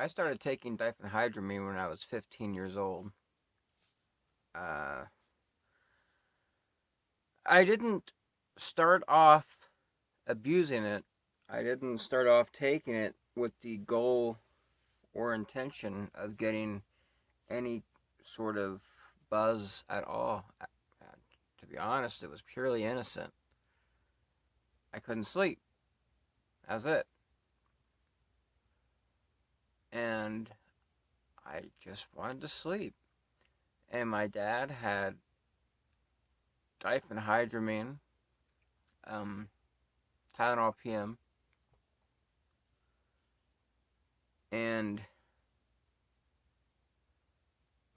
I started taking diphenhydramine when I was 15 years old. Uh, I didn't start off abusing it. I didn't start off taking it with the goal or intention of getting any sort of buzz at all. To be honest, it was purely innocent. I couldn't sleep. That's it. And I just wanted to sleep. And my dad had diphenhydramine, um, Tylenol PM, and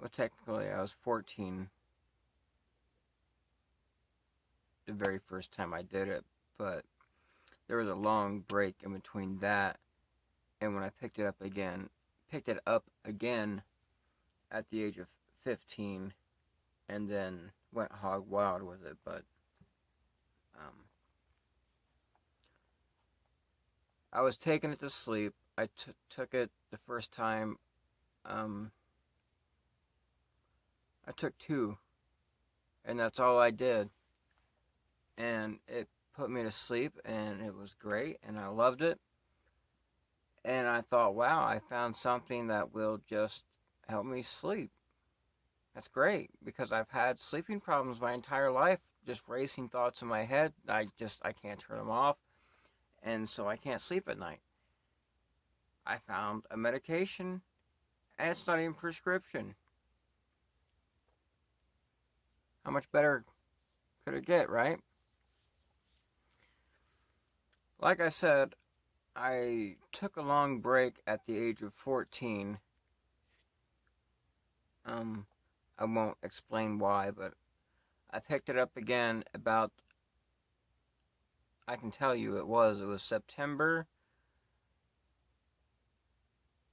well, technically I was 14 the very first time I did it, but there was a long break in between that and when I picked it up again at the age of 15, and then went hog wild with it. But um, I was taking it to sleep. I took it the first time. Um, I took two, and that's all I did. And it put me to sleep, and it was great, and I loved it. And I thought, wow, I found something that will just help me sleep. That's great because I've had sleeping problems my entire life, just racing thoughts in my head. I can't turn them off, and so I can't sleep at night. I found a medication, and it's not even prescription. How much better could it get, right? Like I said, I took a long break at the age of 14. Um, I won't explain why, but I picked it up again about, I can tell you it was September,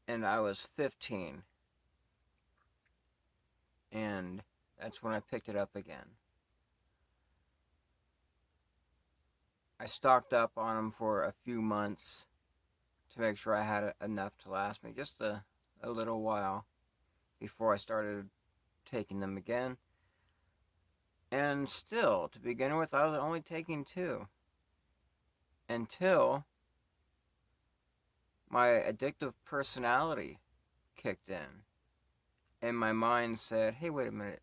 and I was 15. And that's when I picked it up again. I stocked up on them for a few months to make sure I had enough to last me just a little while before I started taking them again. And still, to begin with, I was only taking two until my addictive personality kicked in. And my mind said, hey, wait a minute.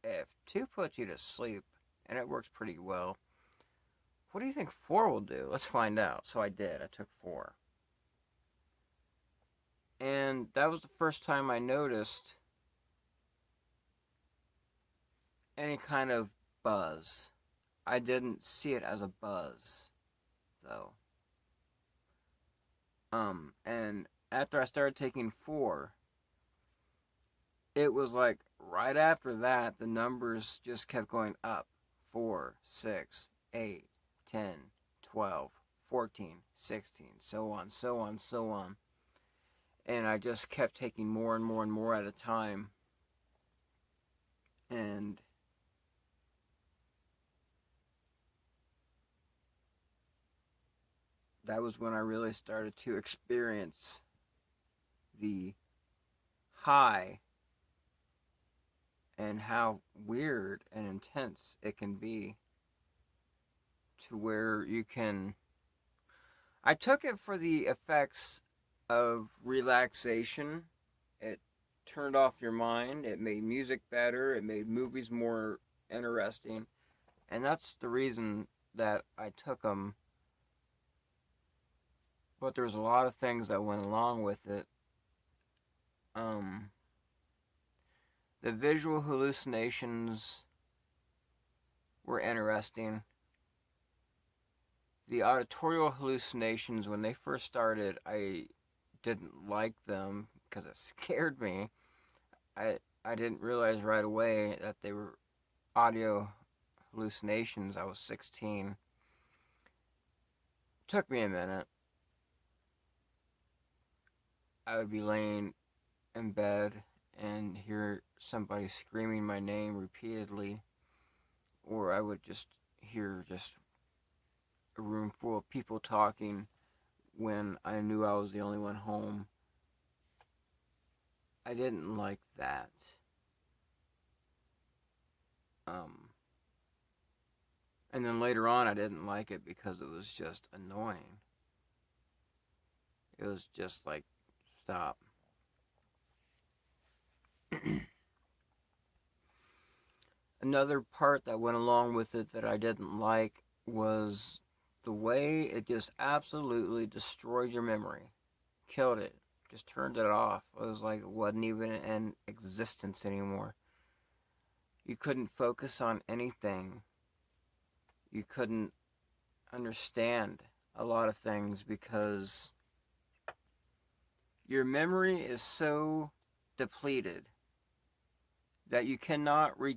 If two puts you to sleep, and it works pretty well, what do you think four will do? Let's find out. So I did. I took four. And that was the first time I noticed any kind of buzz. I didn't see it as a buzz, though. And after I started taking four, it was like right after that, the numbers just kept going up. 4, 6, 8, 10, 12, 14, 16, so on, so on, so on. And I just kept taking more and more and more at a time. And that was when I really started to experience the high and how weird and intense it can be, to where you can. I took it for the effects of relaxation. It turned off your mind, it made music better, it made movies more interesting, and that's the reason that I took them. But there's a lot of things that went along with it. Um, the visual hallucinations were interesting. The auditorial hallucinations, when they first started, I didn't like them because it scared me. I didn't realize right away that they were audio hallucinations. I was 16. Took me a minute. I would be laying in bed and hear somebody screaming my name repeatedly, or I would just hear just a room full of people talking when I knew I was the only one home. I didn't like that. Um, and then later on, I didn't like it because it was just annoying. It was just like, stop. Another part that went along with it that I didn't like was the way it just absolutely destroyed your memory. Killed it. Just turned it off. It was like it wasn't even in existence anymore. You couldn't focus on anything. You couldn't understand a lot of things because your memory is so depleted that you cannot you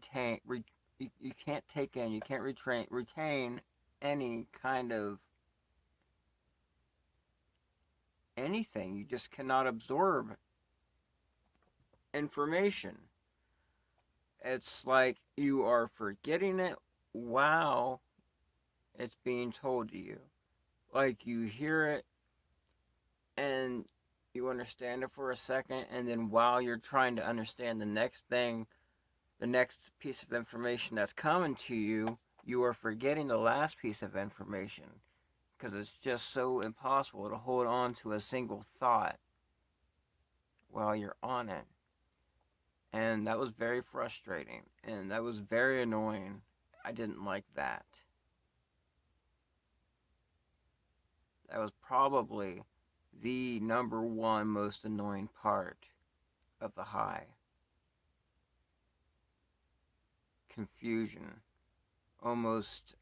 can't take in, you can't retain any kind of anything. You just cannot absorb information. It's like you are forgetting it while it's being told to you. Like you hear it and you understand it for a second, and then while you're trying to understand the next thing, the next piece of information that's coming to you, you are forgetting the last piece of information because it's just so impossible to hold on to a single thought while you're on it. And that was very frustrating, and that was very annoying. I didn't like that. That was probably the number one most annoying part of the high. Confusion. Almost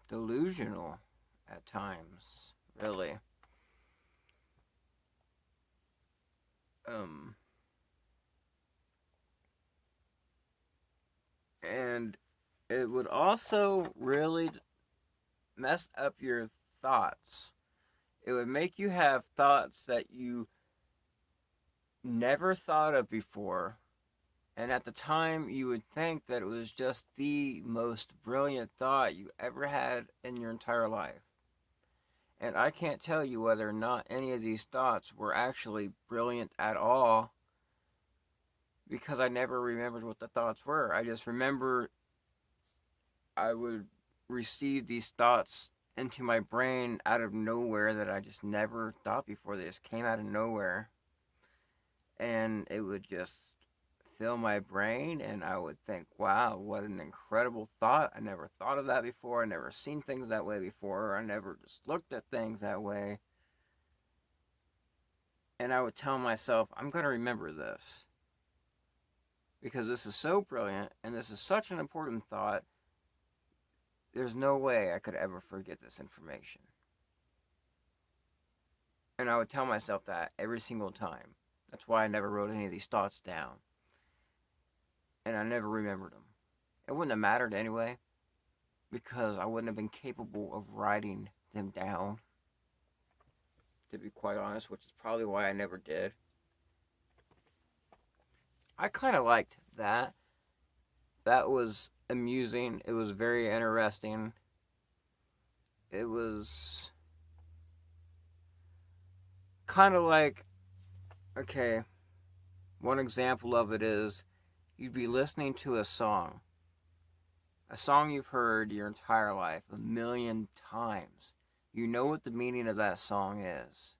delusional at times, really. And it would also really mess up your thoughts. It would make you have thoughts that you never thought of before. And at the time, you would think that it was just the most brilliant thought you ever had in your entire life. And I can't tell you whether or not any of these thoughts were actually brilliant at all because I never remembered what the thoughts were. I just remember I would receive these thoughts into my brain out of nowhere that I just never thought before. They just came out of nowhere. And it would just fill my brain, and I would think, wow, what an incredible thought. I never thought of that before. I never seen things that way before. I never just looked at things that way. And I would tell myself, I'm going to remember this. Because this is so brilliant, and this is such an important thought. There's no way I could ever forget this information. And I would tell myself that every single time. That's why I never wrote any of these thoughts down. And I never remembered them. It wouldn't have mattered anyway, because I wouldn't have been capable of writing them down, to be quite honest, which is probably why I never did. I kind of liked that. That was amusing. It was very interesting. It was kind of like, okay, one example of it is you'd be listening to a song you've heard your entire life 1,000,000 times. You know what the meaning of that song is.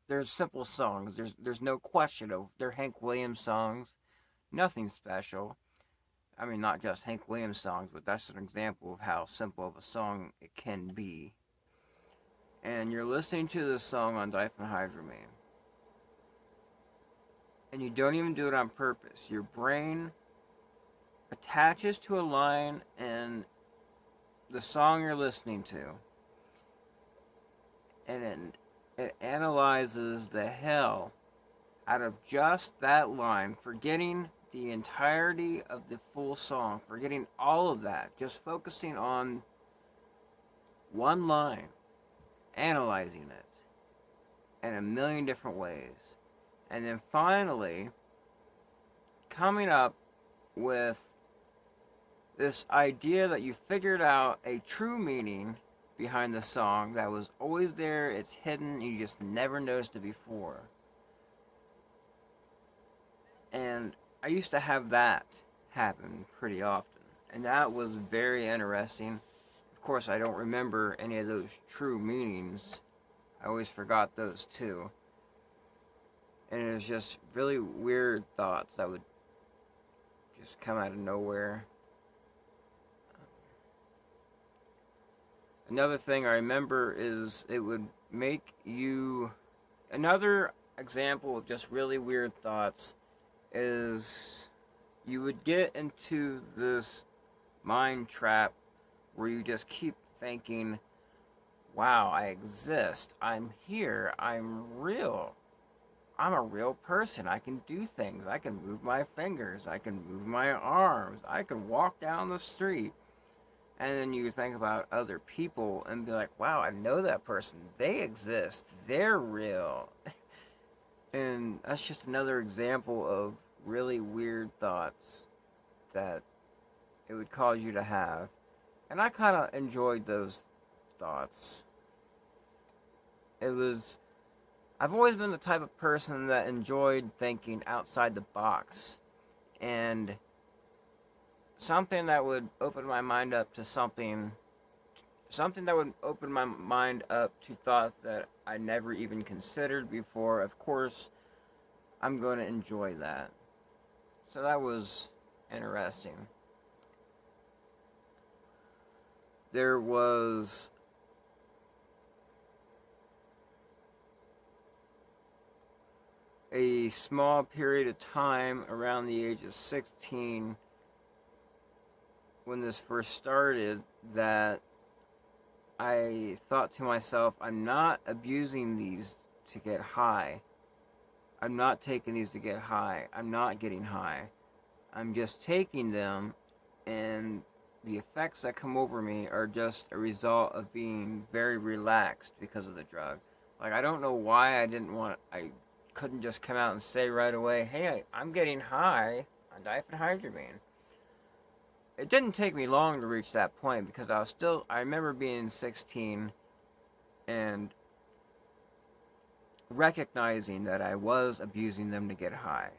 There's simple songs. There's no question of they're Hank Williams songs. Nothing special. I mean, not just Hank Williams songs, but that's an example of how simple of a song it can be. And you're listening to this song on Diphenhydramine. And you don't even do it on purpose. Your brain attaches to a line in the song you're listening to, and it analyzes the hell out of just that line, forgetting the entirety of the full song, forgetting all of that, just focusing on one line, analyzing it in 1,000,000 different ways, and then finally coming up with this idea that you figured out a true meaning behind the song that was always there. It's hidden. You just never noticed it before. And I used to have that happen pretty often. And that was very interesting. Of course, I don't remember any of those true meanings. I always forgot those too. And it was just really weird thoughts that would just come out of nowhere. Another thing I remember is it would make you. Another example of just really weird thoughts is you would get into this mind trap where you just keep thinking, wow, I exist. I'm here. I'm real. I'm a real person. I can do things. I can move my fingers. I can move my arms. I can walk down the street. And then you think about other people and be like, wow, I know that person. They exist. They're real. And that's just another example of really weird thoughts that it would cause you to have. And I kind of enjoyed those thoughts. I've always been the type of person that enjoyed thinking outside the box. And something that would open my mind up to something that would open my mind up to thoughts that I never even considered before. Of course, I'm going to enjoy that. So that was interesting. There was a small period of time around the age of 16 when this first started that I thought to myself, I'm not abusing these to get high. I'm not taking these to get high. I'm not getting high. I'm just taking them, and the effects that come over me are just a result of being very relaxed because of the drug. Like, I don't know why I couldn't just come out and say right away, hey, I'm getting high on diphenhydramine. It didn't take me long to reach that point because I remember being 16 and recognizing that I was abusing them to get high.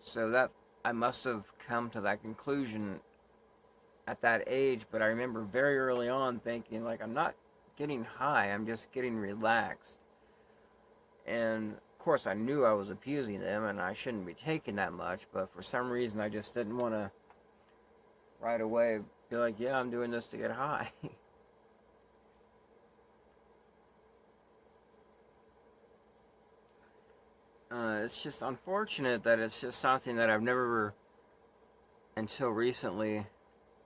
So that I must have come to that conclusion at that age, but I remember very early on thinking, like, I'm not getting high, I'm just getting relaxed. And of course I knew I was abusing them and I shouldn't be taking that much, but for some reason I just didn't want to right away be like, yeah, I'm doing this to get high. It's just unfortunate that it's just something that I've never, until recently,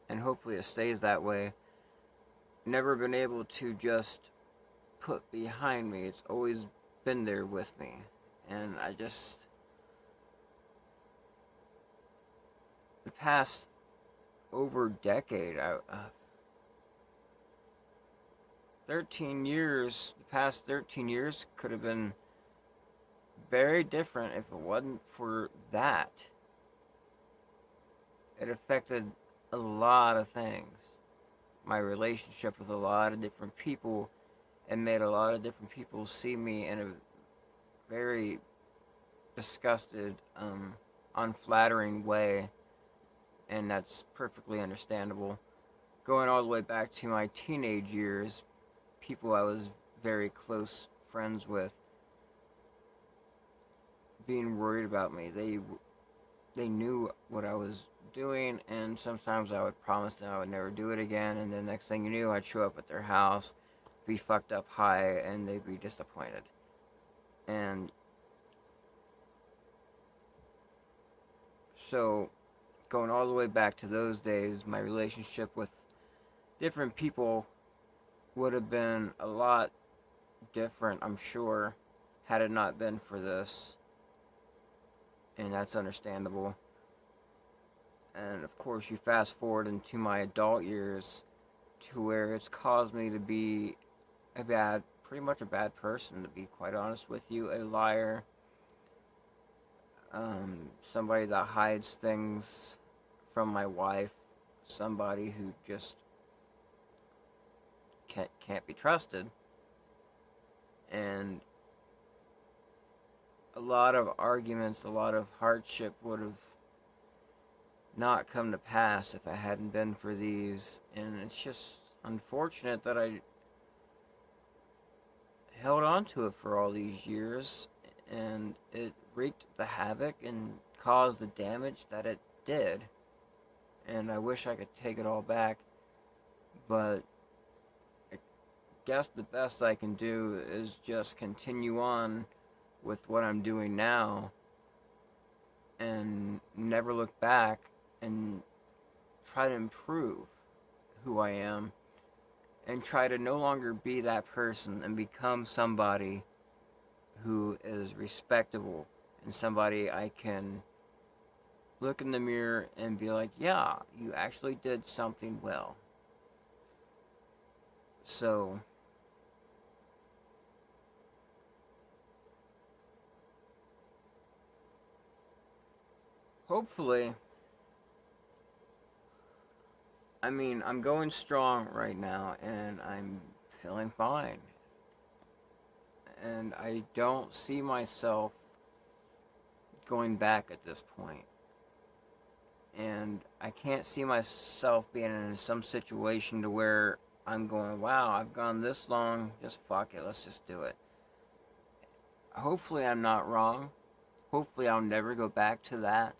and hopefully it stays that way, never been able to just put behind me. It's always been there with me. And the past over decade, 13 years, the past 13 years could have been very different if it wasn't for that. It affected a lot of things. My relationship with a lot of different people, and made a lot of different people see me in a very disgusted, unflattering way, and that's perfectly understandable. Going all the way back to my teenage years, people I was very close friends with being worried about me. They knew what I was doing, and sometimes I would promise them I would never do it again, and the next thing you knew, I'd show up at their house, be fucked up high, and they'd be disappointed. And so, going all the way back to those days, my relationship with different people would have been a lot different, I'm sure, had it not been for this. And that's understandable. And of course, you fast forward into my adult years to where it's caused me to be pretty much a bad person, to be quite honest with you, a liar, somebody that hides things from my wife, somebody who just can't be trusted. And a lot of arguments, a lot of hardship would have not come to pass if it hadn't been for these. And it's just unfortunate that I held on to it for all these years, and it wreaked the havoc and caused the damage that it did. And I wish I could take it all back, but I guess the best I can do is just continue on with what I'm doing now and never look back and try to improve who I am and try to no longer be that person and become somebody who is respectable and somebody I can look in the mirror and be like, yeah, you actually did something well. So, hopefully, I'm going strong right now and I'm feeling fine. And I don't see myself going back at this point. And I can't see myself being in some situation to where I'm going, wow, I've gone this long, just fuck it, let's just do it. Hopefully I'm not wrong. Hopefully I'll never go back to that.